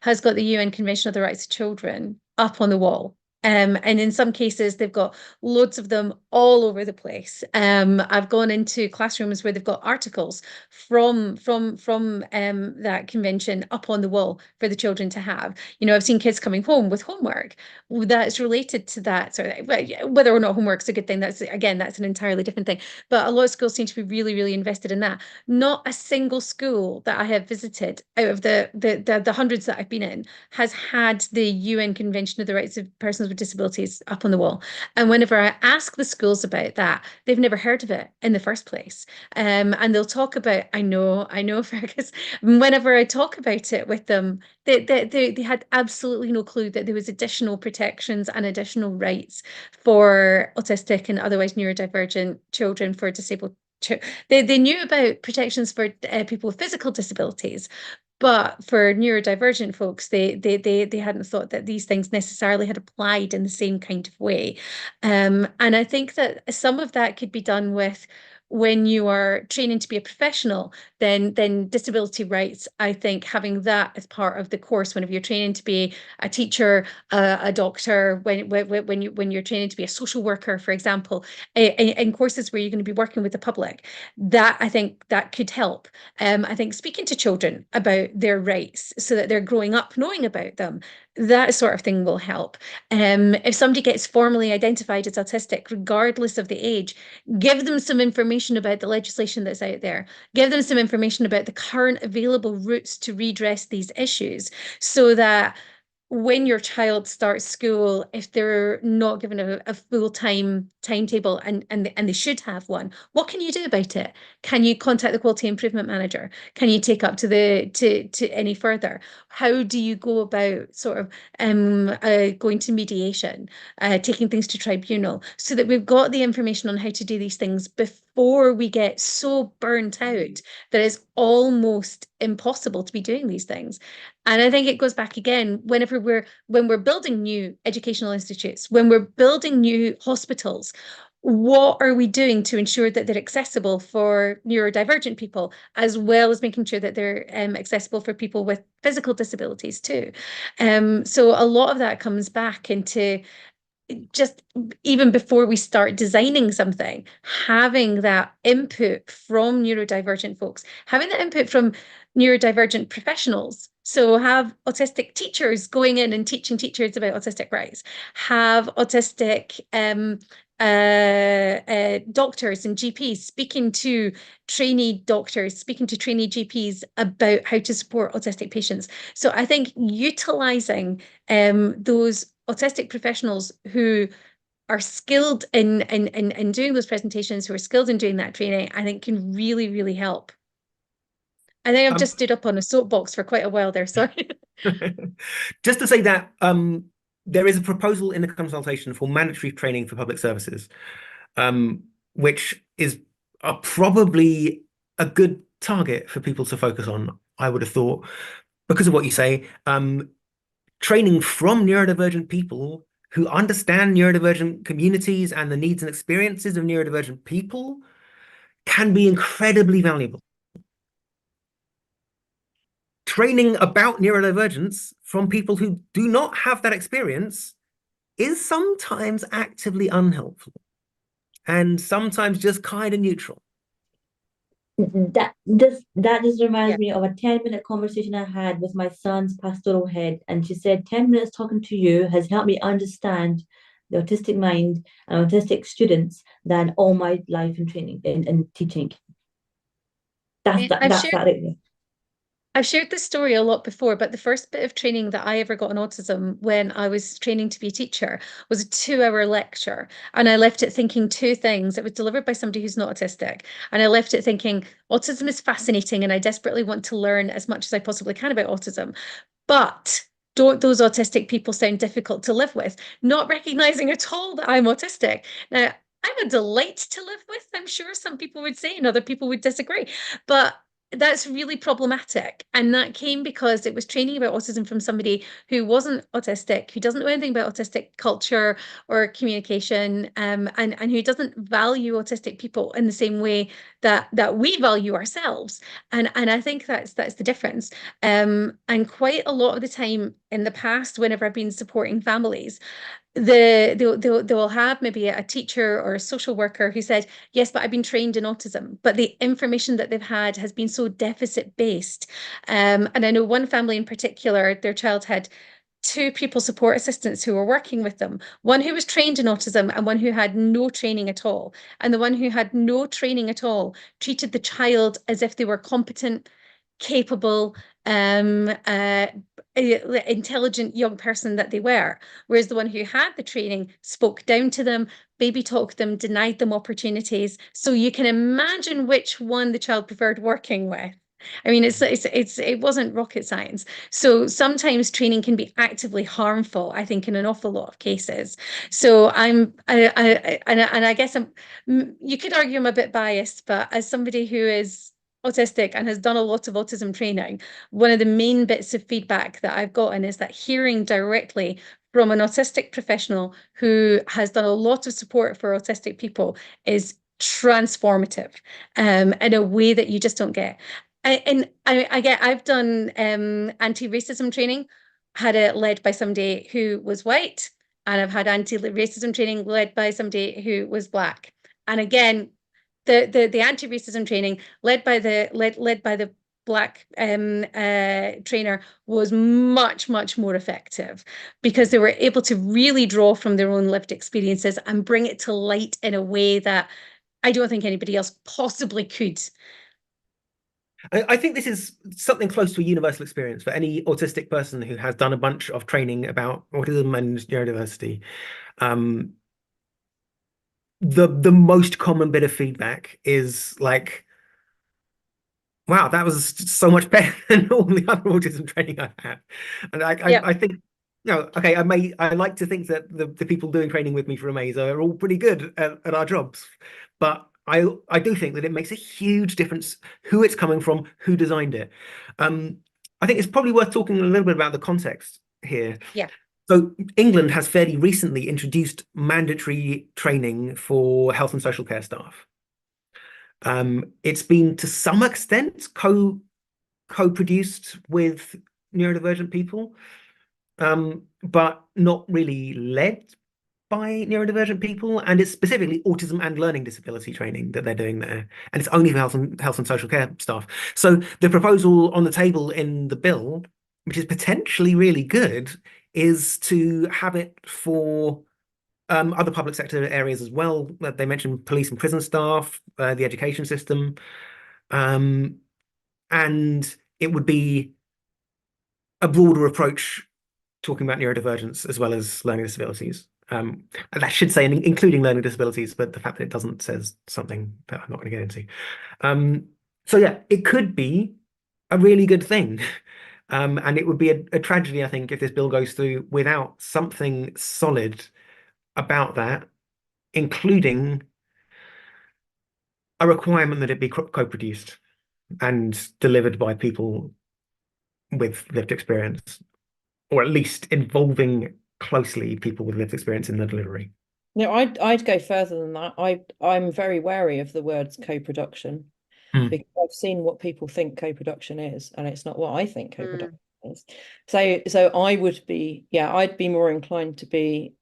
has got the UN Convention of the Rights of Children up on the wall. And in some cases, they've got loads of them all over the place. I've gone into classrooms where they've got articles from that convention up on the wall for the children to have. I've seen kids coming home with homework that's related to that. So whether or not homework's a good thing, that's an entirely different thing. But a lot of schools seem to be really, really invested in that. Not a single school that I have visited out of the hundreds that I've been in has had the UN Convention of the Rights of Persons with Disabilities up on the wall. And whenever I ask the schools about that, they've never heard of it in the first place. And they'll talk about, I know, Fergus, whenever I talk about it with them, they had absolutely no clue that there was additional protections and additional rights for autistic and otherwise neurodivergent children, for disabled they knew about protections for people with physical disabilities, but for neurodivergent folks, they hadn't thought that these things necessarily had applied in the same kind of way. And I think that some of that could be done with, when you are training to be a professional, then disability rights, I think having that as part of the course, whenever you're training to be a teacher, a doctor, when you're training to be a social worker, for example, in courses where you're going to be working with the public, that I think that could help. I think speaking to children about their rights so that they're growing up knowing about them, that sort of thing will help. If somebody gets formally identified as autistic, regardless of the age, give them some information about the legislation that's out there. Give them some information about the current available routes to redress these issues, so that when your child starts school, if they're not given a full-time timetable and they should have one, what can you do about it? Can you contact the quality improvement manager? Can you take up to any further? How do you go about sort of going to mediation, taking things to tribunal, so that we've got the information on how to do these things before we get so burnt out that it's almost impossible to be doing these things. And I think it goes back again, when we're building new educational institutes, when we're building new hospitals, what are we doing to ensure that they're accessible for neurodivergent people, as well as making sure that they're accessible for people with physical disabilities too? So a lot of that comes back into just even before we start designing something, having that input from neurodivergent folks, having that input from neurodivergent professionals. So have autistic teachers going in and teaching teachers about autistic rights, have autistic doctors and GPs speaking to trainee doctors, speaking to trainee GPs about how to support autistic patients. So I think utilising those autistic professionals who are skilled in doing those presentations, who are skilled in doing that training, I think can really, really help. I think I've just stood up on a soapbox for quite a while there, sorry. Just to say that there is a proposal in the consultation for mandatory training for public services, which is probably a good target for people to focus on, I would have thought, because of what you say. Training from neurodivergent people who understand neurodivergent communities and the needs and experiences of neurodivergent people can be incredibly valuable. Training about neurodivergence from people who do not have that experience is sometimes actively unhelpful and sometimes just kind of neutral. That just reminds me of a 10-minute conversation I had with my son's pastoral head, and she said 10 minutes talking to you has helped me understand the autistic mind and autistic students than all my life in training and teaching. That's that right there. I've shared this story a lot before, but the first bit of training that I ever got on autism when I was training to be a teacher was a 2-hour lecture. And I left it thinking two things. It was delivered by somebody who's not autistic. And I left it thinking, autism is fascinating and I desperately want to learn as much as I possibly can about autism. But don't those autistic people sound difficult to live with? Not recognizing at all that I'm autistic. Now, I'm a delight to live with, I'm sure some people would say, and other people would disagree. But that's really problematic. And that came because it was training about autism from somebody who wasn't autistic, who doesn't know anything about autistic culture or communication, and who doesn't value autistic people in the same way that we value ourselves. And I think that's the difference. And quite a lot of the time in the past, whenever I've been supporting families, they'll have maybe a teacher or a social worker who said, yes, but I've been trained in autism, but the information that they've had has been so deficit based. And I know one family in particular, their child had 2 pupil support assistants who were working with them, one who was trained in autism and one who had no training at all. And the one who had no training at all treated the child as if they were competent, capable, intelligent young person that they were, whereas the one who had the training spoke down to them, baby talked them, denied them opportunities. So you can imagine which one the child preferred working with. I mean, it wasn't rocket science. So sometimes training can be actively harmful, I think, in an awful lot of cases. So I guess you could argue I'm a bit biased, but as somebody who is autistic and has done a lot of autism training, one of the main bits of feedback that I've gotten is that hearing directly from an autistic professional who has done a lot of support for autistic people is transformative in a way that you just don't get. I've done anti-racism training, had it led by somebody who was white, and I've had anti-racism training led by somebody who was Black. And again, the anti-racism training led by the Black trainer was much more effective, because they were able to really draw from their own lived experiences and bring it to light in a way that I don't think anybody else possibly could. I think this is something close to a universal experience for any autistic person who has done a bunch of training about autism and neurodiversity. The most common bit of feedback is like, wow, that was so much better than all the other autism training I've had. And I think, okay, I like to think that the people doing training with me for AMASE are all pretty good at our jobs, but I do think that it makes a huge difference who it's coming from, who designed it. I think it's probably worth talking a little bit about the context here. Yeah. So England has fairly recently introduced mandatory training for health and social care staff. It's been to some extent co-produced with neurodivergent people, but not really led by neurodivergent people, and it's specifically autism and learning disability training that they're doing there, and it's only for health and social care staff. So the proposal on the table in the bill, which is potentially really good, is to have it for other public sector areas as well. They mentioned police and prison staff, the education system, and it would be a broader approach talking about neurodivergence as well as learning disabilities. And that should say including learning disabilities, but the fact that it doesn't says something that I'm not going to get into. So yeah, it could be a really good thing. And it would be a tragedy, I think, if this bill goes through without something solid about that, including a requirement that it be co-produced and delivered by people with lived experience, or at least involving closely people with lived experience in the delivery. No, I'd go further than that. I'm very wary of the words co-production. Because I've seen what people think co-production is, and it's not what I think co-production is. So I would be, I'd be more inclined to be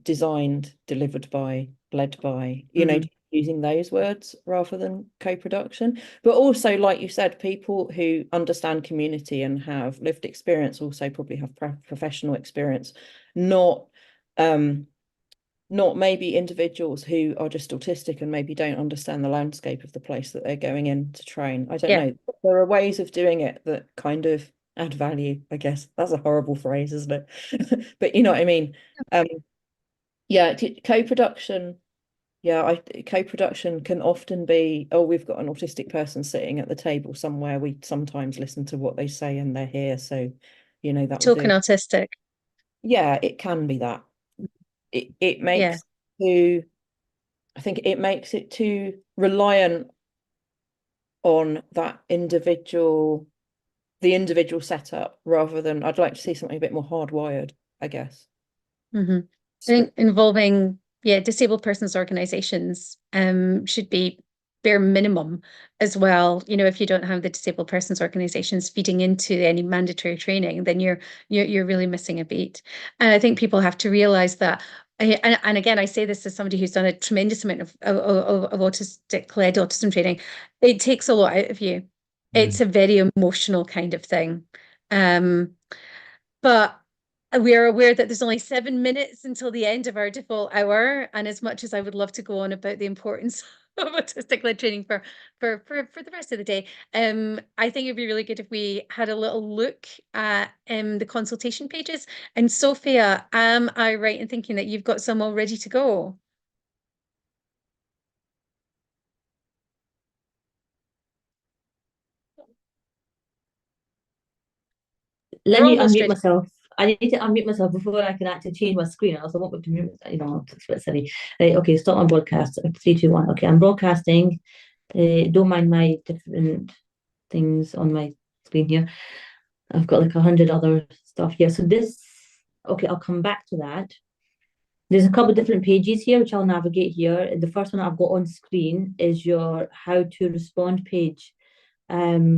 designed, delivered by, led by, you know, using those words rather than co-production. But also, like you said, people who understand community and have lived experience also probably have professional experience, not maybe individuals who are just autistic and maybe don't understand the landscape of the place that they're going in to train. I don't know. There are ways of doing it that kind of add value, I guess. That's a horrible phrase, isn't it? But you know what I mean? Co-production. Co-production can often be, oh, we've got an autistic person sitting at the table somewhere. We sometimes listen to what they say and they're here. So, you know, that token autistic. Yeah, it can be that. It makes I think it makes it too reliant on that the individual setup, rather than, I'd like to see something a bit more hardwired, I guess. I think involving disabled persons organizations should be bare minimum as well. You know, if you don't have the disabled persons organizations feeding into any mandatory training, then you're really missing a beat. And I think people have to realize that. And again, I say this as somebody who's done a tremendous amount of autistic-led autism training. It takes a lot out of you. It's a very emotional kind of thing. But we are aware that there's only 7 minutes until the end of our default hour. And as much as I would love to go on about the importance of autistic-led training for the rest of the day, I think it'd be really good if we had a little look at the consultation pages. And Sofia, am I right in thinking that you've got some all ready to go? Let me unmute myself. I need to unmute myself before I can actually change my screen. I also want to mute, you know, it's a bit silly. Right, okay, start on broadcast. 3, 2, 1. Okay, I'm broadcasting. Don't mind my different things on my screen here. I've got like 100 other stuff here. So this, okay, I'll come back to that. There's a couple of different pages here, which I'll navigate here. The first one I've got on screen is your how to respond page. But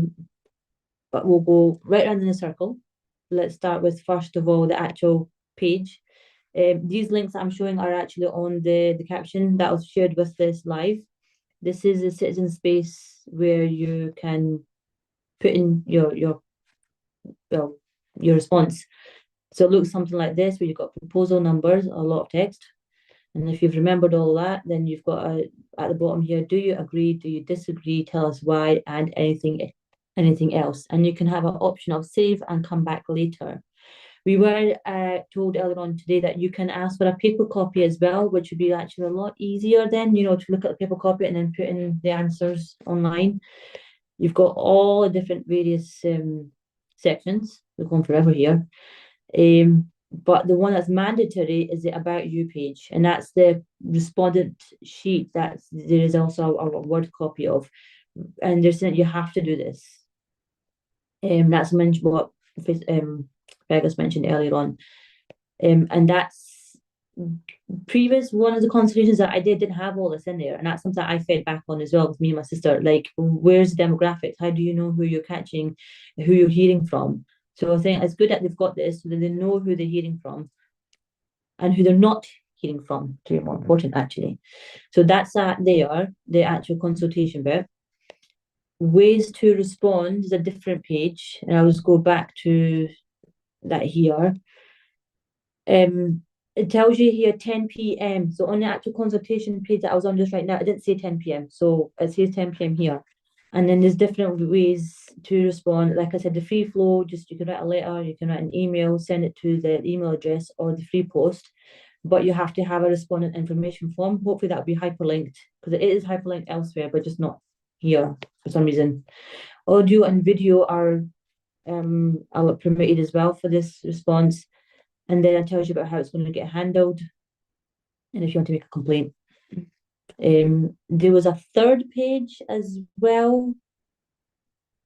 we'll go right around in a circle. Let's start with, first of all, the actual page. These links that I'm showing are actually on the caption that was shared with this live. This is a citizen space where you can put in your response. So it looks something like this, where you've got proposal numbers, a lot of text. And if you've remembered all that, then you've got at the bottom here, do you agree, do you disagree, tell us why, and anything anything else. And you can have an option of save and come back later. We were told earlier on today that you can ask for a paper copy as well, which would be actually a lot easier then, you know, to look at the paper copy and then put in the answers online. You've got all the different various sections. We're going forever here. But the one that's mandatory is the About You page, and that's the respondent sheet that there is also a word copy of. And they're saying you have to do this. That's mentioned what Fergus mentioned earlier on. And that's previous one of the consultations that I didn't have all this in there, and that's something I fed back on as well with me and my sister. Like, where's the demographics? How do you know who you're catching, who you're hearing from? So I think it's good that they've got this so that they know who they're hearing from and who they're not hearing from, to be more important actually. So that's that there, the actual consultation bit. Ways to respond is a different page, and I'll just go back to that here. It tells you here 10 p.m. So on the actual consultation page that I was on just right now, it didn't say 10 p.m. So it says 10 p.m. here. And then there's different ways to respond. Like I said, the free flow, just you can write a letter, you can write an email, send it to the email address or the free post. But you have to have a respondent information form. Hopefully that'll be hyperlinked, because it is hyperlinked elsewhere, but just not here for some reason. Audio and video are permitted as well for this response. And then it tells you about how it's going to get handled, and if you want to make a complaint. There was a third page as well,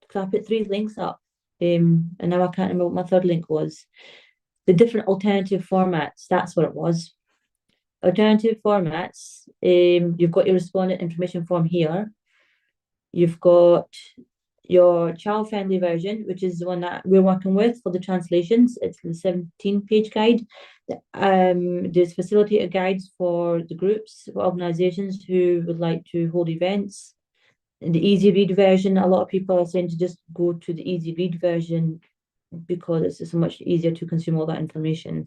because I put 3 links up, and now I can't remember what my third link was. The different alternative formats, that's what it was. Alternative formats, you've got your respondent information form here. You've got your child-friendly version, which is the one that we're working with for the translations. It's the 17-page guide. There's facilitator guides for the groups, for organisations who would like to hold events. In the easy read version, a lot of people are saying to just go to the easy read version because it's just so much easier to consume all that information.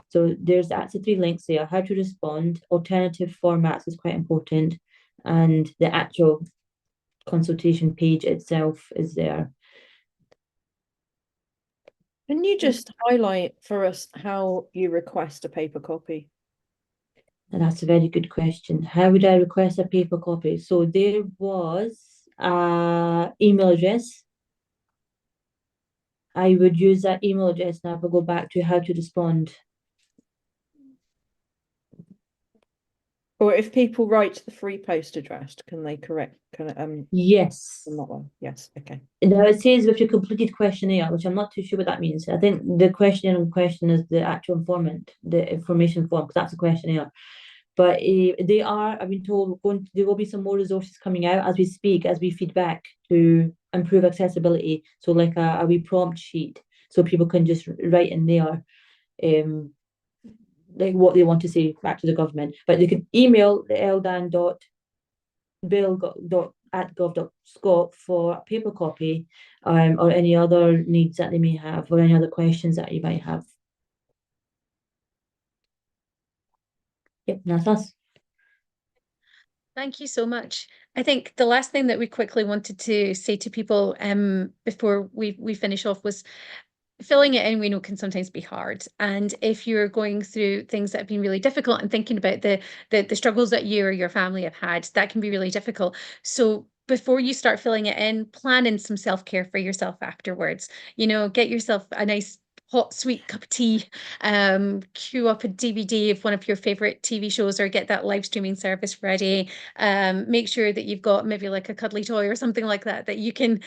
So there's actually 3 links there. How to respond, alternative formats is quite important, and the actual consultation page itself is there. Can you just highlight for us how you request a paper copy? And that's a very good question. How would I request a paper copy? So there was an email address. I would use that email address now if I go back to how to respond. Or if people write the free post address, can they correct? Yes. Not one. Yes. Okay. Now it says with your completed questionnaire, which I'm not too sure what that means. I think the questionnaire in question is the actual informant, the information form, because that's a questionnaire. But they are, I've been told, there will be some more resources coming out as we speak, as we feedback to improve accessibility. So like a wee prompt sheet, so people can just write in there like what they want to say back to the government. But they can email the ldang.bill.@gov.scot for a paper copy, or any other needs that they may have, or any other questions that you might have. Yep, that's us. Thank you so much. I think the last thing that we quickly wanted to say to people before we finish off was filling it in, we know, can sometimes be hard. And if you're going through things that have been really difficult and thinking about the struggles that you or your family have had, that can be really difficult. So before you start filling it in, plan in some self-care for yourself afterwards. You know, get yourself a nice hot, sweet cup of tea, queue up a DVD of one of your favorite TV shows, or get that live streaming service ready. Make sure that you've got maybe like a cuddly toy or something like that that you can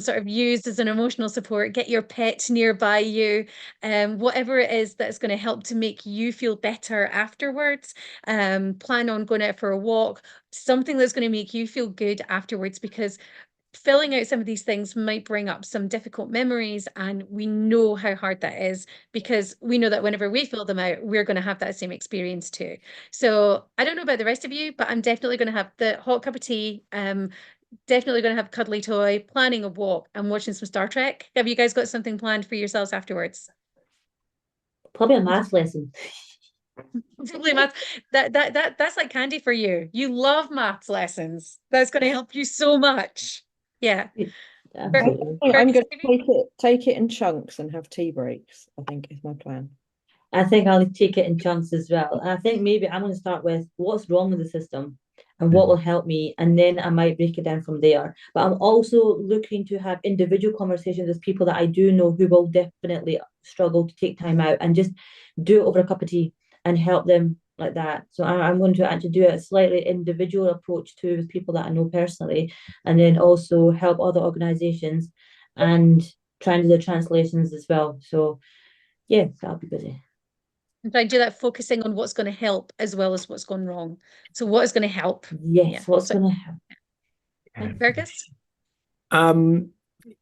sort of use as an emotional support. Get your pet nearby you, whatever it is that's going to help to make you feel better afterwards. Plan on going out for a walk, something that's going to make you feel good afterwards, because filling out some of these things might bring up some difficult memories, and we know how hard that is, because we know that whenever we fill them out, we're going to have that same experience too. So I don't know about the rest of you, but I'm definitely going to have the hot cup of tea, definitely going to have a cuddly toy, planning a walk, and watching some Star Trek. Have you guys got something planned for yourselves afterwards? Probably a maths lesson. Probably math. That's like candy for you. You love maths lessons. That's going to help you so much. Yeah. Absolutely. I'm Fergus, going to take it in chunks and have tea breaks, I think is my plan. I think I'll take it in chunks as well. And I think maybe I'm going to start with what's wrong with the system and what will help me, and then I might break it down from there. But I'm also looking to have individual conversations with people that I do know who will definitely struggle to take time out and just do it over a cup of tea and help them like that. So I'm going to actually do a slightly individual approach to with people that I know personally, and then also help other organizations and try and do the translations as well. So yeah, that'll be busy. and try and do that, focusing on what's going to help as well as what's gone wrong. So what is going to help? Yes, Yeah. what's So, going to help? Fergus?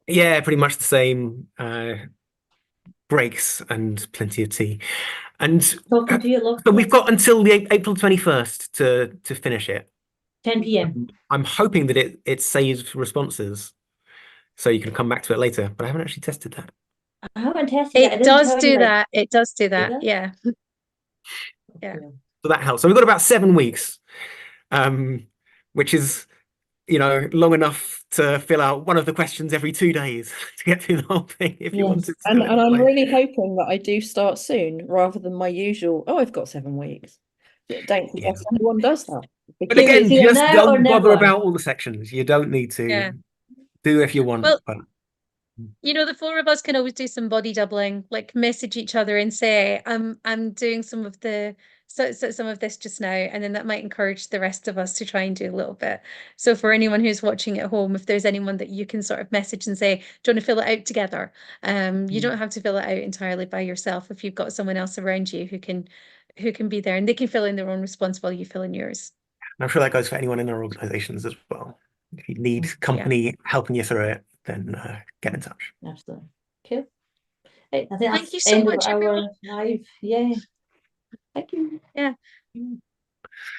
Yeah, pretty much the same. Breaks and plenty of tea. And Talking to you, love. so we've got until the April 21st to finish it. 10 p.m. I'm hoping that it saves responses, so you can come back to it later. But I haven't actually tested that. I haven't tested it. It does do that. It does do that. does? Yeah. Yeah. So that helps. So we've got about 7 weeks, which is, long enough to fill out one of the questions every 2 days to get through the whole thing if you wanted to. And I'm really hoping that I do start soon rather than my usual, I've got 7 weeks. Don't suggest anyone does that. But again, just don't bother never. about all the sections. You don't need to. Yeah. Do if you want. Well, but the 4 of us can always do some body doubling, like message each other and say, I'm doing some of the some of this just now, and then that might encourage the rest of us to try and do a little bit. So for anyone who's watching at home, if there's anyone that you can sort of message and say, do you want to fill it out together? You don't have to fill it out entirely by yourself if you've got someone else around you who can be there, and they can fill in their own response while you fill in yours. I'm sure that goes for anyone in our organizations as well. If you need company helping you through it, then get in touch. Absolutely. Cool. Hey, I think Thank that's you so end much, of our everyone. live. Yeah. Thank you. Yeah.